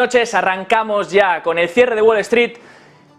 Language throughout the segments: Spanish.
Buenas noches, arrancamos ya con el cierre de Wall Street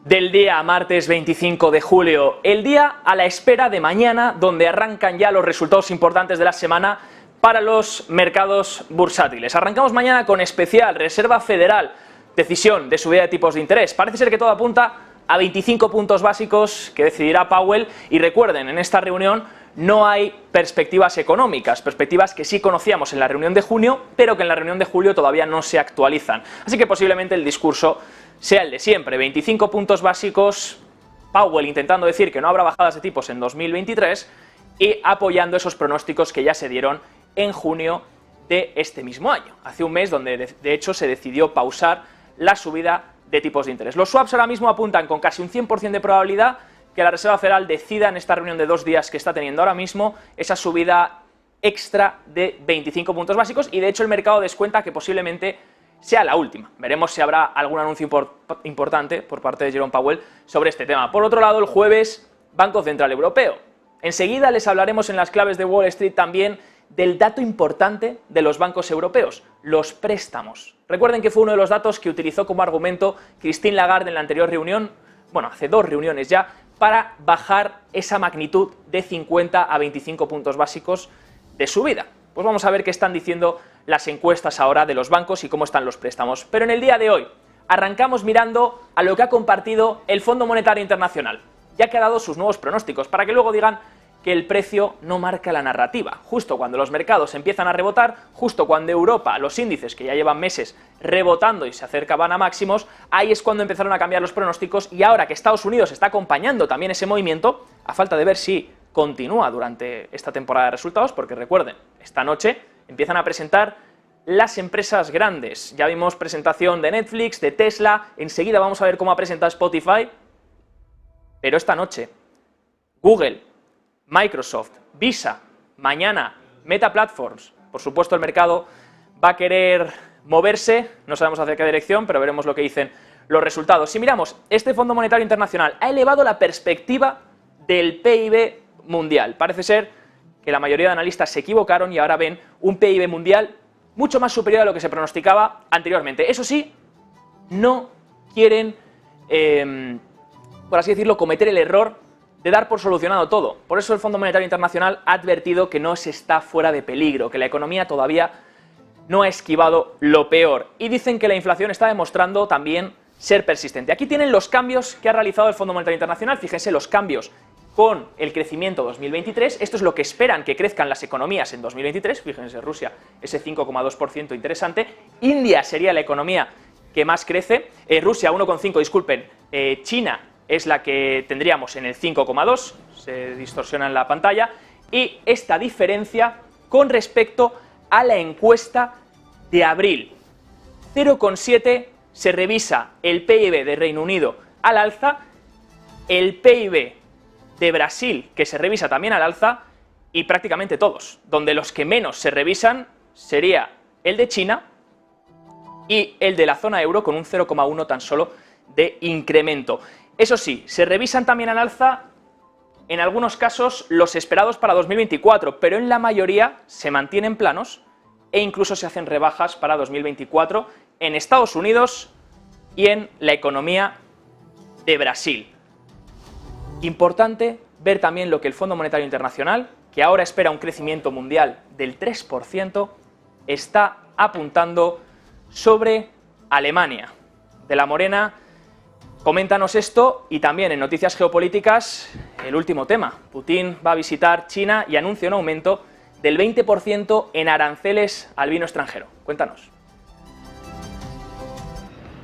del día martes 25 de julio, el día a la espera de mañana, donde arrancan ya los resultados importantes de la semana para los mercados bursátiles. Arrancamos mañana con especial Reserva Federal, decisión de subida de tipos de interés. Parece ser que todo apunta a 25 puntos básicos que decidirá Powell, y recuerden, en esta reunión no hay perspectivas económicas, perspectivas que sí conocíamos en la reunión de junio, pero que en la reunión de julio todavía no se actualizan. Así que posiblemente el discurso sea el de siempre, 25 puntos básicos, Powell intentando decir que no habrá bajadas de tipos en 2023 y apoyando esos pronósticos que ya se dieron en junio de este mismo año, hace un mes, donde de hecho se decidió pausar la subida de tipos de interés. Los swaps ahora mismo apuntan con casi un 100% de probabilidad que la Reserva Federal decida en esta reunión de 2 días que está teniendo ahora mismo esa subida extra de 25 puntos básicos, y de hecho el mercado descuenta que posiblemente sea la última. Veremos si habrá algún anuncio importante por parte de Jerome Powell sobre este tema. Por otro lado, el jueves, Banco Central Europeo. Enseguida les hablaremos en las claves de Wall Street también del dato importante de los bancos europeos, los préstamos. Recuerden que fue uno de los datos que utilizó como argumento Christine Lagarde en la anterior reunión, bueno, hace 2 reuniones ya, para bajar esa magnitud de 50 a 25 puntos básicos de subida. Pues vamos a ver qué están diciendo las encuestas ahora de los bancos y cómo están los préstamos. Pero en el día de hoy arrancamos mirando a lo que ha compartido el Fondo Monetario Internacional, ya que ha dado sus nuevos pronósticos, para que luego digan que el precio no marca la narrativa. Justo cuando los mercados empiezan a rebotar, justo cuando Europa, los índices que ya llevan meses rebotando y se acercaban a máximos, ahí es cuando empezaron a cambiar los pronósticos, y ahora que Estados Unidos está acompañando también ese movimiento, a falta de ver si continúa durante esta temporada de resultados, porque recuerden, esta noche empiezan a presentar las empresas grandes. Ya vimos presentación de Netflix, de Tesla, enseguida vamos a ver cómo ha presentado Spotify, pero esta noche Google, Microsoft, Visa, mañana Meta Platforms. Por supuesto el mercado va a querer moverse, no sabemos hacia qué dirección, pero veremos lo que dicen los resultados. Si miramos, este Fondo Monetario Internacional ha elevado la perspectiva del PIB mundial. Parece ser que la mayoría de analistas se equivocaron y ahora ven un PIB mundial mucho más superior a lo que se pronosticaba anteriormente. Eso sí, no quieren, por así decirlo, cometer el error de dar por solucionado todo. Por eso el Fondo Monetario Internacional ha advertido que no se está fuera de peligro, que la economía todavía no ha esquivado lo peor. Y dicen que la inflación está demostrando también ser persistente. Aquí tienen los cambios que ha realizado el Fondo Monetario Internacional. Fíjense los cambios con el crecimiento 2023. Esto es lo que esperan que crezcan las economías en 2023. Fíjense, Rusia, ese 5,2% interesante. India sería la economía que más crece. Rusia, 1,5, disculpen. China es la que tendríamos en el 5,2, se distorsiona en la pantalla, y esta diferencia con respecto a la encuesta de abril. 0,7 se revisa el PIB de Reino Unido al alza, el PIB de Brasil, que se revisa también al alza, y prácticamente todos, donde los que menos se revisan sería el de China y el de la zona euro, con un 0,1 tan solo de incremento. Eso sí, se revisan también al alza, en algunos casos, los esperados para 2024, pero en la mayoría se mantienen planos e incluso se hacen rebajas para 2024 en Estados Unidos y en la economía de Brasil. Importante ver también lo que el Fondo Monetario Internacional, que ahora espera un crecimiento mundial del 3%, está apuntando sobre Alemania. De la Morena, coméntanos esto, y también en noticias geopolíticas, el último tema. Putin va a visitar China y anuncia un aumento del 20% en aranceles al vino extranjero. Cuéntanos.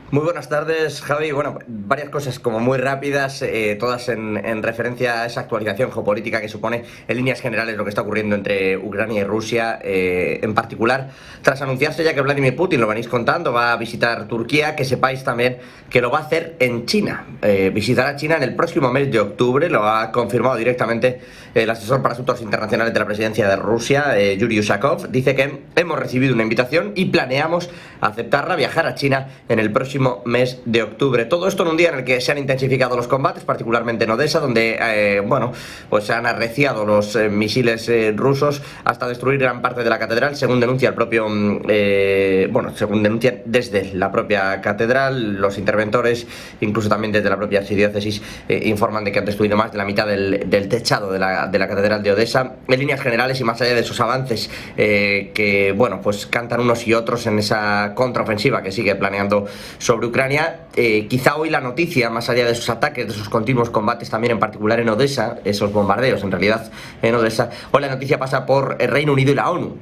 Muy buenas tardes, Javi. Bueno, varias cosas como muy rápidas, todas en referencia a esa actualización geopolítica que supone en líneas generales lo que está ocurriendo entre Ucrania y Rusia, en particular, tras anunciarse ya que Vladimir Putin, lo venís contando, va a visitar Turquía, que sepáis también que lo va a hacer en China. Visitará China en el próximo mes de octubre, lo ha confirmado directamente el asesor para asuntos internacionales de la presidencia de Rusia, Yuri Ushakov. Dice que hemos recibido una invitación y planeamos aceptarla, viajar a China en el próximo próximo mes de octubre. Todo esto en un día en el que se han intensificado los combates, particularmente en Odessa, donde bueno, pues se han arreciado los misiles rusos hasta destruir gran parte de la catedral, según denuncia el propio, bueno, según denuncian desde la propia catedral, los interventores, incluso también desde la propia archidiócesis, informan de que han destruido más de la mitad del techado de la catedral de Odessa. En líneas generales y más allá de esos avances que, bueno, pues cantan unos y otros en esa contraofensiva que sigue planeando sobre Ucrania, quizá hoy la noticia, más allá de esos ataques, de esos continuos combates también en particular en Odessa, esos bombardeos en realidad en Odessa, hoy la noticia pasa por el Reino Unido y la ONU.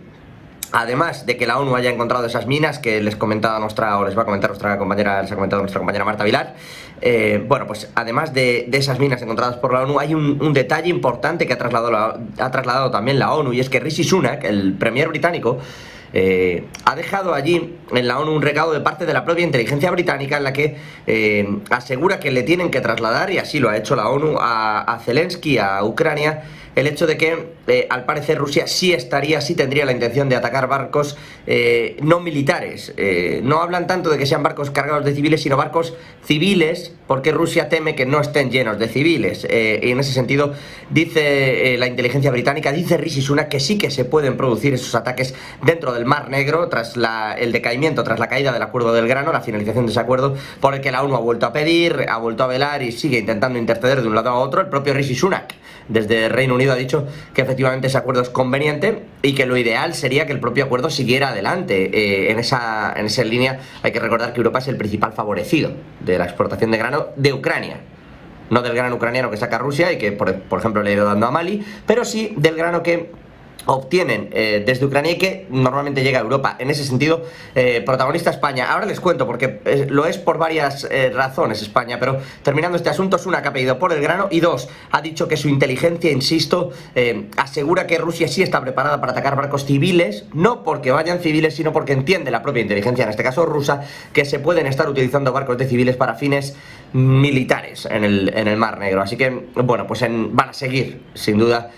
Además de que la ONU haya encontrado esas minas que les comentaba nuestra, o les va a comentar nuestra compañera, les ha comentado nuestra compañera Marta Vilar, bueno, pues además de esas minas encontradas por la ONU, hay un detalle importante que ha trasladado también la ONU, y es que Rishi Sunak, el premier británico, ha dejado allí en la ONU un recado de parte de la propia inteligencia británica en la que asegura que le tienen que trasladar, y así lo ha hecho la ONU, a Zelensky, a Ucrania, el hecho de que al parecer Rusia sí tendría la intención de atacar barcos no militares. No hablan tanto de que sean barcos cargados de civiles, sino barcos civiles, porque Rusia teme que no estén llenos de civiles. Y en ese sentido dice la inteligencia británica, dice Rishi Sunak, que sí que se pueden producir esos ataques dentro del Mar Negro tras el decaimiento, tras la caída del acuerdo del grano, la finalización de ese acuerdo, por el que la ONU ha vuelto a pedir, ha vuelto a velar y sigue intentando interceder de un lado a otro. El propio Rishi Sunak desde Reino Unido ha dicho que efectivamente ese acuerdo es conveniente y que lo ideal sería que el propio acuerdo siguiera adelante. En esa línea hay que recordar que Europa es el principal favorecido de la exportación de grano de Ucrania. No del grano ucraniano que saca Rusia y que, por ejemplo, le ha ido dando a Mali, pero sí del grano que obtienen desde Ucrania y que normalmente llega a Europa. En ese sentido, protagonista España. Ahora les cuento porque lo es por varias razones España, pero terminando este asunto, Sunak ha pedido por el grano y dos, ha dicho que su inteligencia, insisto, asegura que Rusia sí está preparada para atacar barcos civiles, no porque vayan civiles, sino porque entiende la propia inteligencia, en este caso rusa, que se pueden estar utilizando barcos de civiles para fines militares en el Mar Negro. Así que, bueno, pues van a seguir, sin duda,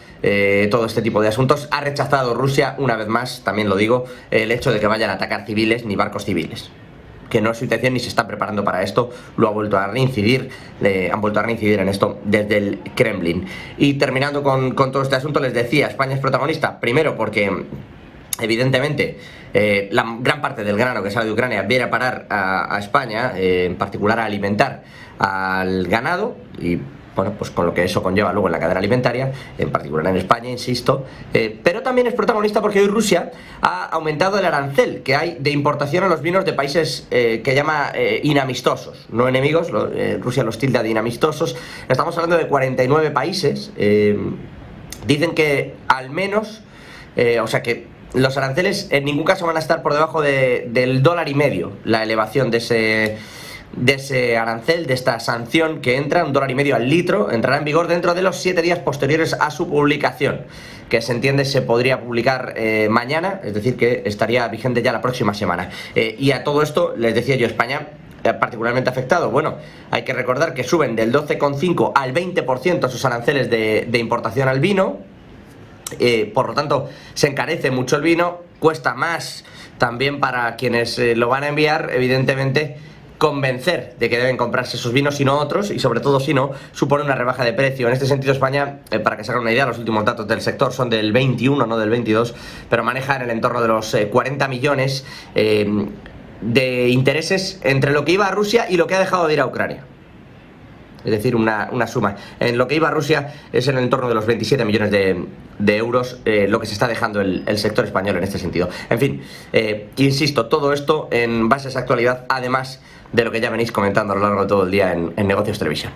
todo este tipo de asuntos. Ha rechazado Rusia, una vez más, también lo digo, el hecho de que vayan a atacar civiles ni barcos civiles, que no es su intención ni se está preparando para esto. Lo ha vuelto a reincidir, han vuelto a reincidir en esto desde el Kremlin. Y terminando con todo este asunto, les decía, España es protagonista, primero porque evidentemente la gran parte del grano que sale de Ucrania viene a parar a España, en particular a alimentar al ganado, y bueno, pues con lo que eso conlleva luego en la cadena alimentaria, en particular en España, insisto. Pero también es protagonista porque hoy Rusia ha aumentado el arancel que hay de importación a los vinos de países que llama inamistosos, no enemigos. Rusia los tilda de inamistosos. Estamos hablando de 49 países. Dicen que al menos, o sea que los aranceles en ningún caso van a estar por debajo del $1,50, la elevación de ese arancel, de esta sanción que entra, $1,50 al litro, entrará en vigor dentro de los 7 días posteriores a su publicación, que se entiende se podría publicar mañana, es decir, que estaría vigente ya la próxima semana. Y a todo esto, les decía yo, España particularmente afectado. Bueno, hay que recordar que suben del 12,5 al 20% sus aranceles de importación al vino. Por lo tanto, se encarece mucho el vino, cuesta más también para quienes lo van a enviar, evidentemente, convencer de que deben comprarse esos vinos y no otros, y sobre todo si no, supone una rebaja de precio. En este sentido, España, para que se hagan una idea, los últimos datos del sector son del 21, no del 22, pero maneja en el entorno de los 40 millones de intereses entre lo que iba a Rusia y lo que ha dejado de ir a Ucrania. Es decir, una suma. En lo que iba a Rusia es en el entorno de los 27 millones de euros lo que se está dejando el sector español en este sentido. En fin, insisto, todo esto en base a esa actualidad, además de lo que ya venís comentando a lo largo de todo el día en Negocios Televisión.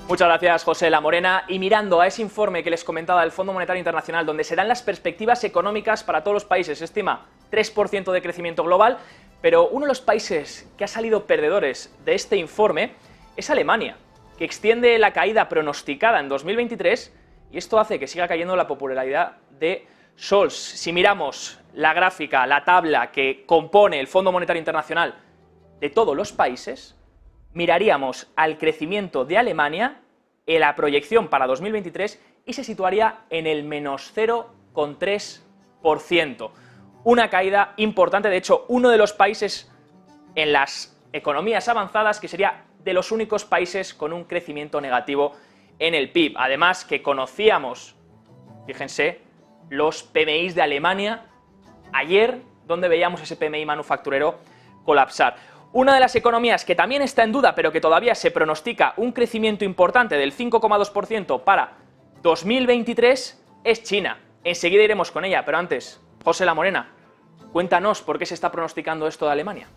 Muchas gracias, José La Morena. Y mirando a ese informe que les comentaba del Fondo Monetario Internacional, donde se dan las perspectivas económicas para todos los países, se estima 3% de crecimiento global, pero uno de los países que ha salido perdedores de este informe es Alemania, que extiende la caída pronosticada en 2023, y esto hace que siga cayendo la popularidad de Scholz. Si miramos la gráfica, la tabla que compone el Fondo Monetario Internacional de todos los países, miraríamos al crecimiento de Alemania en la proyección para 2023 y se situaría en el menos 0,3%. Una caída importante, de hecho, uno de los países en las economías avanzadas, que sería de los únicos países con un crecimiento negativo en el PIB. Además que conocíamos, fíjense, los PMIs de Alemania ayer, donde veíamos ese PMI manufacturero colapsar. Una de las economías que también está en duda, pero que todavía se pronostica un crecimiento importante del 5,2% para 2023, es China. Enseguida iremos con ella, pero antes, José La Morena, cuéntanos por qué se está pronosticando esto de Alemania.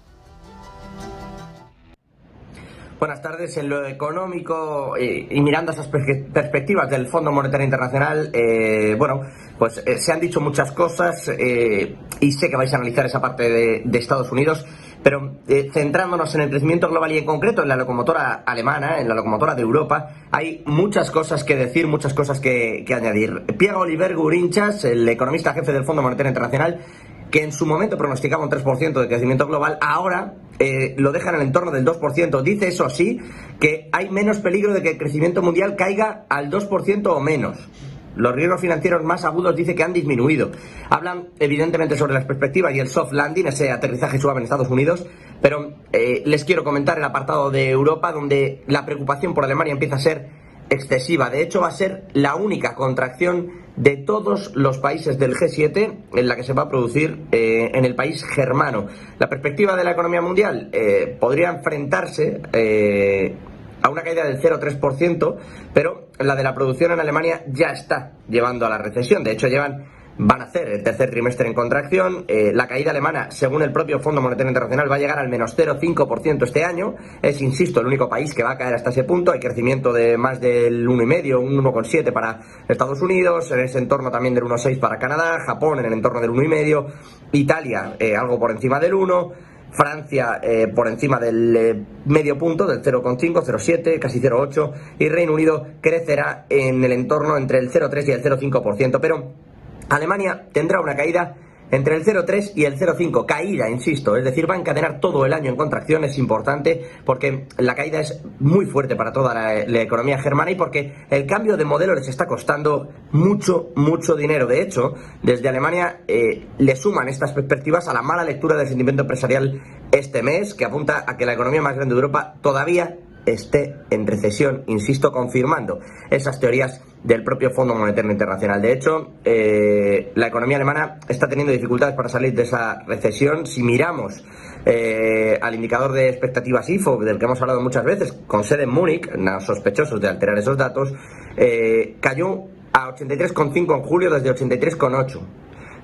Buenas tardes. En lo económico y mirando esas perspectivas del Fondo Monetario Internacional, se han dicho muchas cosas y sé que vais a analizar esa parte de Estados Unidos, pero centrándonos en el crecimiento global y en concreto en la locomotora alemana, en la locomotora de Europa, hay muchas cosas que decir, muchas cosas que añadir. Pierre-Olivier Gourinchas, el economista jefe del Fondo Monetario Internacional, que en su momento pronosticaba un 3% de crecimiento global, ahora lo deja en el entorno del 2%. Dice, eso sí, que hay menos peligro de que el crecimiento mundial caiga al 2% o menos. Los riesgos financieros más agudos dice que han disminuido. Hablan evidentemente sobre las perspectivas y el soft landing, ese aterrizaje suave en Estados Unidos, pero les quiero comentar el apartado de Europa, donde la preocupación por Alemania empieza a ser excesiva. De hecho, va a ser la única contracción de todos los países del G7 en la que se va a producir en el país germano. La perspectiva de la economía mundial podría enfrentarse a una caída del 0,3%, pero la de la producción en Alemania ya está llevando a la recesión. De hecho, van a hacer el tercer trimestre en contracción. La caída alemana, según el propio Fondo Monetario Internacional, va a llegar al menos 0,5% este año. Es, insisto, el único país que va a caer hasta ese punto. Hay crecimiento de más del 1,5, un 1,7 para Estados Unidos, en ese entorno también del 1,6 para Canadá, Japón en el entorno del 1,5, Italia algo por encima del 1, Francia por encima del medio punto, del 0,5, 0,7, casi 0,8, y Reino Unido crecerá en el entorno entre el 0,3 y el 0,5%, pero Alemania tendrá una caída entre el 0,3 y el 0,5, caída, insisto, es decir, va a encadenar todo el año en contracción. Es importante porque la caída es muy fuerte para toda la economía germana y porque el cambio de modelo les está costando mucho dinero. De hecho, desde Alemania le suman estas perspectivas a la mala lectura del sentimiento empresarial este mes, que apunta a que la economía más grande de Europa todavía esté en recesión, insisto, confirmando esas teorías del propio Fondo Monetario Internacional. De hecho, la economía alemana está teniendo dificultades para salir de esa recesión. Si miramos al indicador de expectativas IFO, del que hemos hablado muchas veces, con sede en Múnich, sospechosos de alterar esos datos, cayó a 83,5 en julio desde 83,8.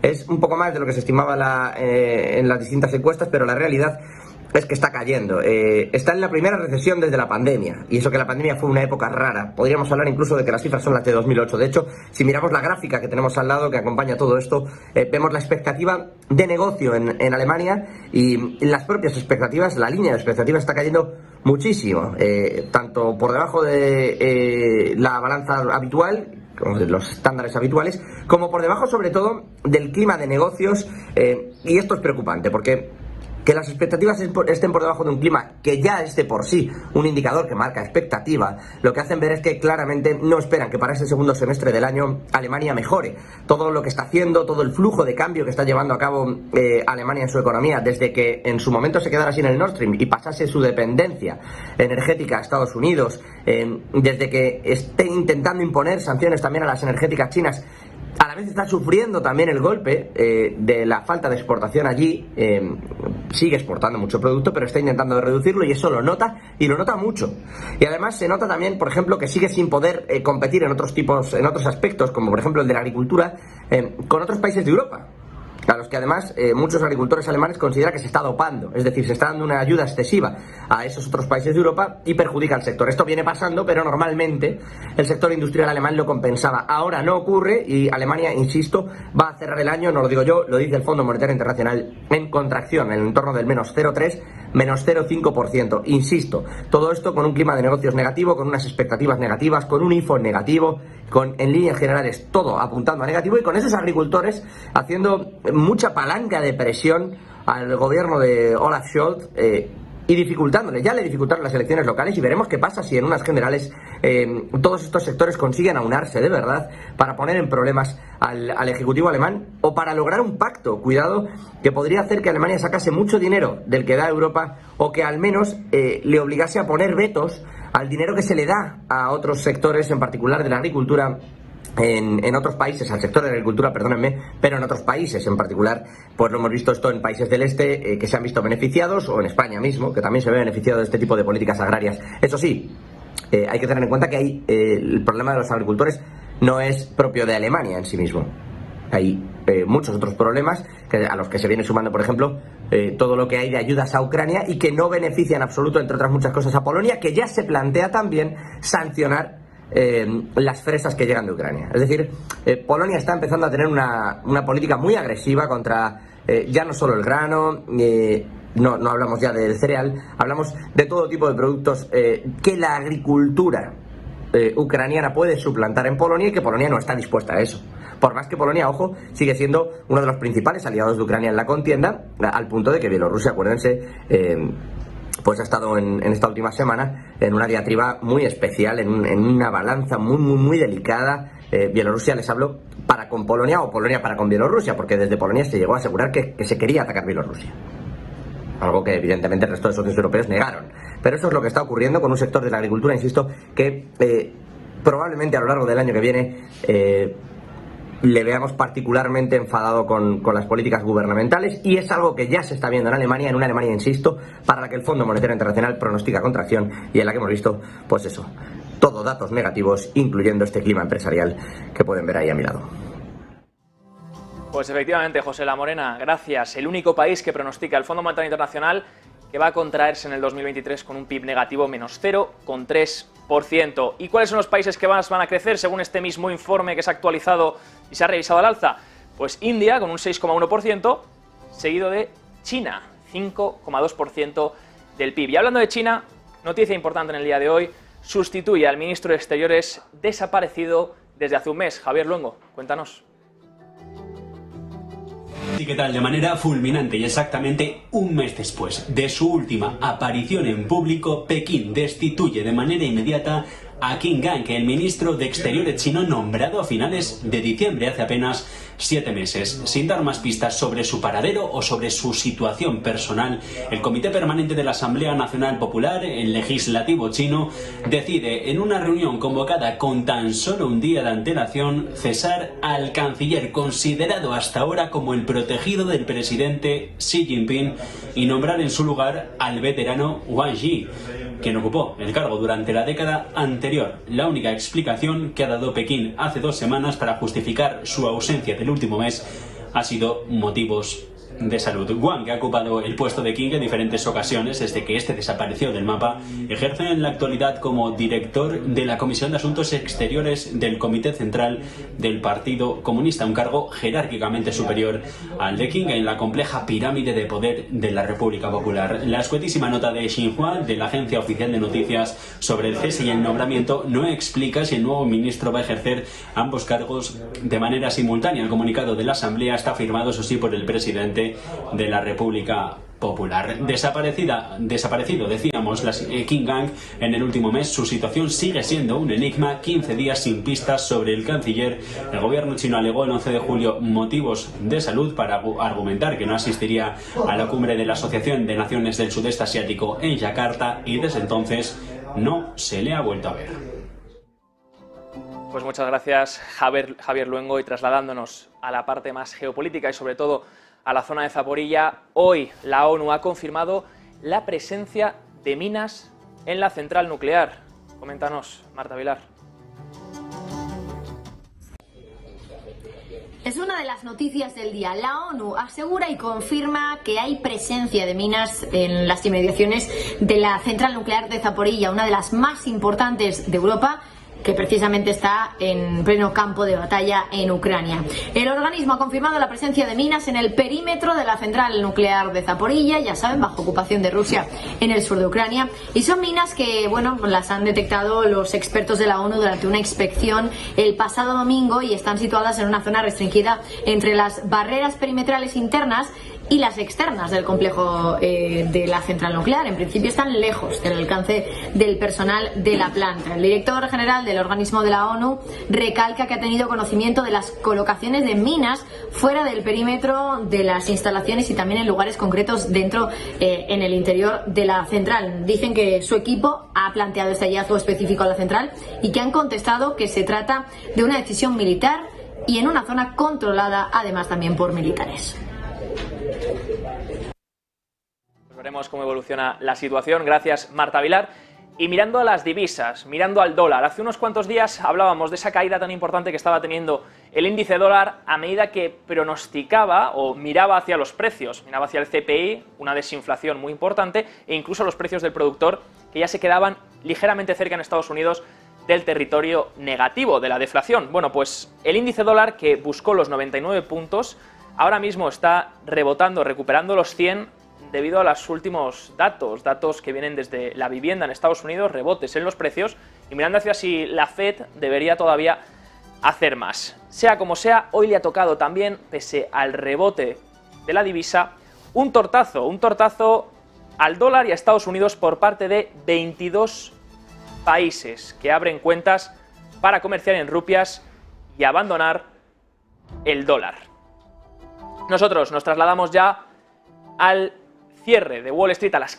Es un poco más de lo que se estimaba en las distintas encuestas, pero la realidad es que está cayendo. Está en la primera recesión desde la pandemia, y eso que la pandemia fue una época rara. Podríamos hablar incluso de que las cifras son las de 2008. De hecho, si miramos la gráfica que tenemos al lado que acompaña todo esto, vemos la expectativa de negocio en Alemania, y las propias expectativas, la línea de expectativas está cayendo muchísimo, tanto por debajo de la balanza habitual, de los estándares habituales, como por debajo sobre todo del clima de negocios, y esto es preocupante porque que las expectativas estén por debajo de un clima que ya es de por sí un indicador que marca expectativa, lo que hacen ver es que claramente no esperan que para este segundo semestre del año Alemania mejore. Todo lo que está haciendo, todo el flujo de cambio que está llevando a cabo Alemania en su economía, desde que en su momento se quedara sin el Nord Stream y pasase su dependencia energética a Estados Unidos, desde que esté intentando imponer sanciones también a las energéticas chinas, a la vez está sufriendo también el golpe de la falta de exportación allí. Sigue exportando mucho producto, pero está intentando reducirlo, y eso lo nota, y lo nota mucho. Y además se nota también, por ejemplo, que sigue sin poder competir en otros aspectos, como por ejemplo el de la agricultura, con otros países de Europa, a los que además muchos agricultores alemanes consideran que se está dopando, es decir, se está dando una ayuda excesiva a esos otros países de Europa y perjudica al sector. Esto viene pasando, pero normalmente el sector industrial alemán lo compensaba. Ahora no ocurre y Alemania, insisto, va a cerrar el año, no lo digo yo, lo dice el Fondo Monetario Internacional, en contracción, en el entorno del menos 0,3, menos 0,5%. Insisto, todo esto con un clima de negocios negativo, con unas expectativas negativas, con un IFO negativo, con en líneas generales todo apuntando a negativo, y con esos agricultores haciendo mucha palanca de presión al gobierno de Olaf Scholz, y dificultándole. Ya le dificultaron las elecciones locales y veremos qué pasa si en unas generales todos estos sectores consiguen aunarse de verdad para poner en problemas al Ejecutivo alemán o para lograr un pacto, cuidado, que podría hacer que Alemania sacase mucho dinero del que da Europa o que al menos le obligase a poner vetos al dinero que se le da a otros sectores, en particular de la agricultura, en otros países, al sector de la agricultura, perdónenme, pero en otros países en particular, pues lo hemos visto esto en países del este que se han visto beneficiados, o en España mismo, que también se ve beneficiado de este tipo de políticas agrarias. Eso sí, hay que tener en cuenta que el problema de los agricultores no es propio de Alemania en sí mismo. Hay muchos otros problemas a los que se viene sumando, por ejemplo, todo lo que hay de ayudas a Ucrania y que no beneficia en absoluto, entre otras muchas cosas, a Polonia, que ya se plantea también sancionar las fresas que llegan de Ucrania. Es decir, Polonia está empezando a tener una política muy agresiva contra ya no solo el grano, no hablamos ya del cereal, hablamos de todo tipo de productos que la agricultura ucraniana puede suplantar en Polonia y que Polonia no está dispuesta a eso. Por más que Polonia, ojo, sigue siendo uno de los principales aliados de Ucrania en la contienda, al punto de que Bielorrusia, acuérdense, pues ha estado en esta última semana en una diatriba muy especial, en una balanza muy delicada. Bielorrusia, les hablo, para con Polonia o Polonia para con Bielorrusia, porque desde Polonia se llegó a asegurar que se quería atacar Bielorrusia. Algo que evidentemente el resto de socios europeos negaron. Pero eso es lo que está ocurriendo con un sector de la agricultura, insisto, que probablemente a lo largo del año que viene le veamos particularmente enfadado con las políticas gubernamentales, y es algo que ya se está viendo en una Alemania, insisto, para la que el Fondo Monetario Internacional pronostica contracción y en la que hemos visto, pues eso, todo datos negativos, incluyendo este clima empresarial que pueden ver ahí a mi lado. Pues efectivamente, José La Morena, gracias. El único país que pronostica el Fondo Monetario Internacional que va a contraerse en el 2023 con un PIB negativo menos 0,3%. ¿Y cuáles son los países que más van a crecer según este mismo informe que se ha actualizado y se ha revisado al alza? Pues India con un 6,1%, seguido de China, 5,2% del PIB. Y hablando de China, noticia importante en el día de hoy, sustituye al ministro de Exteriores desaparecido desde hace un mes. Javier Luengo, cuéntanos. ¿Y qué tal? De manera fulminante y exactamente un mes después de su última aparición en público, Pekín destituye de manera inmediata a Qin Gang, el ministro de Exteriores chino nombrado a finales de diciembre, hace apenas 7 meses. Sin dar más pistas sobre su paradero o sobre su situación personal, el Comité Permanente de la Asamblea Nacional Popular, el legislativo chino, decide en una reunión convocada con tan solo un día de antelación cesar al canciller considerado hasta ahora como el protegido del presidente Xi Jinping y nombrar en su lugar al veterano Wang Yi, quien ocupó el cargo durante la década anterior. La única explicación que ha dado Pekín hace 2 semanas para justificar su ausencia del último mes ha sido motivos de salud. Wang, que ha ocupado el puesto de Qin en diferentes ocasiones desde que este desapareció del mapa, ejerce en la actualidad como director de la Comisión de Asuntos Exteriores del Comité Central del Partido Comunista, un cargo jerárquicamente superior al de Qin en la compleja pirámide de poder de la República Popular. La escuetísima nota de Xinhua, de la agencia oficial de noticias sobre el cese y el nombramiento, no explica si el nuevo ministro va a ejercer ambos cargos de manera simultánea. El comunicado de la Asamblea está firmado, eso sí, por el presidente de la República Popular. Desaparecido, decíamos, Qin Gang en el último mes. Su situación sigue siendo un enigma. 15 días sin pistas sobre el canciller. El gobierno chino alegó el 11 de julio motivos de salud para argumentar que no asistiría a la cumbre de la Asociación de Naciones del Sudeste Asiático en Yakarta, y desde entonces no se le ha vuelto a ver. Pues muchas gracias, Javier Luengo, y trasladándonos a la parte más geopolítica y sobre todo a la zona de Zaporilla, hoy la ONU ha confirmado la presencia de minas en la central nuclear. Coméntanos, Marta Vilar. Es una de las noticias del día. La ONU asegura y confirma que hay presencia de minas en las inmediaciones de la central nuclear de Zaporilla, una de las más importantes de Europa, que precisamente está en pleno campo de batalla en Ucrania. El organismo ha confirmado la presencia de minas en el perímetro de la central nuclear de Zaporilla, ya saben, bajo ocupación de Rusia en el sur de Ucrania, y son minas que, bueno, las han detectado los expertos de la ONU durante una inspección el pasado domingo y están situadas en una zona restringida entre las barreras perimetrales internas y las externas del complejo de la central nuclear. En principio están lejos del alcance del personal de la planta. El director general del organismo de la ONU recalca que ha tenido conocimiento de las colocaciones de minas fuera del perímetro de las instalaciones y también en lugares concretos dentro, en el interior de la central. Dicen que su equipo ha planteado este hallazgo específico a la central y que han contestado que se trata de una decisión militar y en una zona controlada, además también por militares. Veremos cómo evoluciona la situación. Gracias, Marta Vilar. Y mirando a las divisas, mirando al dólar, hace unos cuantos días hablábamos de esa caída tan importante que estaba teniendo el índice dólar a medida que pronosticaba o miraba hacia los precios, miraba hacia el CPI, una desinflación muy importante, e incluso los precios del productor que ya se quedaban ligeramente cerca en Estados Unidos del territorio negativo de la deflación. Bueno, pues el índice dólar, que buscó los 99 puntos, ahora mismo está rebotando, recuperando los 100 debido a los últimos datos que vienen desde la vivienda en Estados Unidos, rebotes en los precios, y mirando hacia si la Fed debería todavía hacer más. Sea como sea, hoy le ha tocado también, pese al rebote de la divisa, un tortazo al dólar y a Estados Unidos por parte de 22 países que abren cuentas para comerciar en rupias y abandonar el dólar. Nosotros nos trasladamos ya al cierre de Wall Street, a las